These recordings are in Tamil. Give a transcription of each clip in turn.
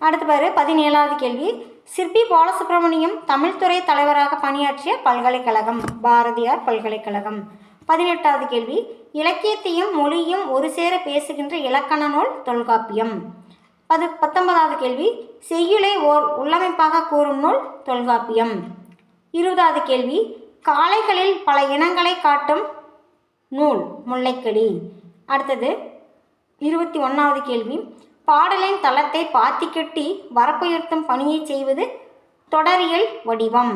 அடுத்து பாரு 17வது கேள்வி. சிற்பி பாலசுப்ரமணியம் தமிழ்துறை தலைவராக பணியாற்றிய பல்கலைக்கழகம் பாரதியார் பல்கலைக்கழகம். 18வது கேள்வி. இலக்கியத்தையும் மொழியும் ஒரு சேர பேசுகின்ற இலக்கண நூல் தொல்காப்பியம். 19வது கேள்வி. செய்யுளை ஓர் உள்ளமைப்பாக கூறும் நூல் தொல்காப்பியம். 20வது கேள்வி. காளைகளில் பல இனங்களை காட்டும் நூல் முல்லைக்கடி. அடுத்தது 21வது கேள்வி. பாடலின் தளத்தை பாத்தி கட்டி வரப்புயர்த்தும் பணியை செய்வது தொடரியல் வடிவம்.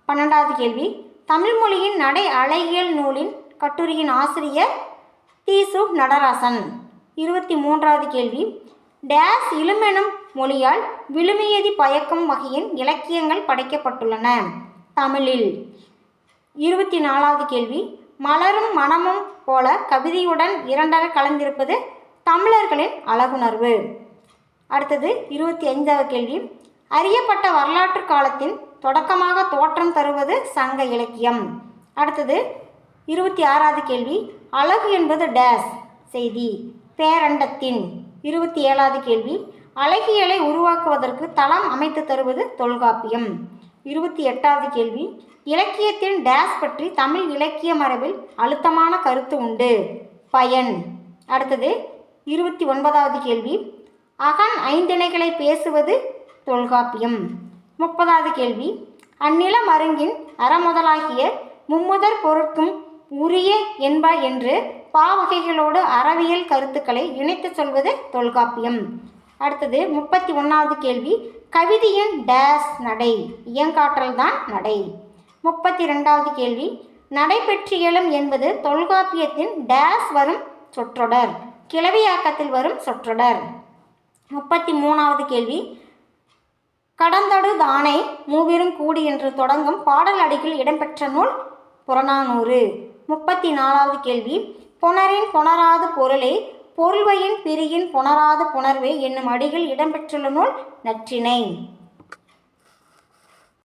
12வது கேள்வி. தமிழ் மொழியின் நடை அழகியல் நூலின் கட்டுரையின் ஆசிரியர் தீசு நடராசன். 23வது கேள்வி. டேஸ் இழுமெனும் மொழியால் விழுமியதி பயக்கும் வகையின் இலக்கியங்கள் படைக்கப்பட்டுள்ளன தமிழில். 24வது கேள்வி. மலரும் மனமும் போல கவிதையுடன் இரண்டர கலந்திருப்பது தமிழர்களின் அழகுணர்வு. அடுத்தது 25வது கேள்வி. அறியப்பட்ட வரலாற்று காலத்தின் தொடக்கமாக தோற்றம் தருவது சங்க இலக்கியம். அடுத்தது 26வது கேள்வி. அழகு என்பது டேஸ் செய்தி பேரண்டத்தின். 27வது கேள்வி. அழகியலை உருவாக்குவதற்கு தளம் அமைத்து தருவது தொல்காப்பியம். 28வது கேள்வி. இலக்கியத்தின் டேஸ் பற்றி தமிழ் இலக்கிய மரபில் அழுத்தமான கருத்து உண்டு பயன். அடுத்தது 29வது கேள்வி. அகன் ஐந்திணைகளை பேசுவது தொல்காப்பியம். 30வது கேள்வி. அந்நில மருங்கின் அறமுதலாகிய மும்முதற் பொருட்கும் உரிய என்ப என்று பாவகைகளோடு அறவியல் கருத்துக்களை இணைத்து சொல்வது தொல்காப்பியம். அடுத்தது 31வது கேள்வி. கவிதையின் டேஸ் நடை இயங்காற்றல் தான் நடை. 32வது கேள்வி. நடைபெற்றியலும் என்பது தொல்காப்பியத்தின் டேஸ் வரும் சொற்றொடர் கிளவியாக்கத்தில் வரும் சொற்றொடர். 33வது கேள்வி. கடந்தடு தானை மூவிரும் கூடி என்று தொடங்கும் பாடல் அடிகள் இடம்பெற்ற நூல் புறநானூறு. 34வது கேள்வி. புணரின் புணராது பொருளே பொருள்வையின் பிரியின் புணராது புணர்வே என்னும் அடிகள் இடம்பெற்றுள்ள நூல் நற்றிணை.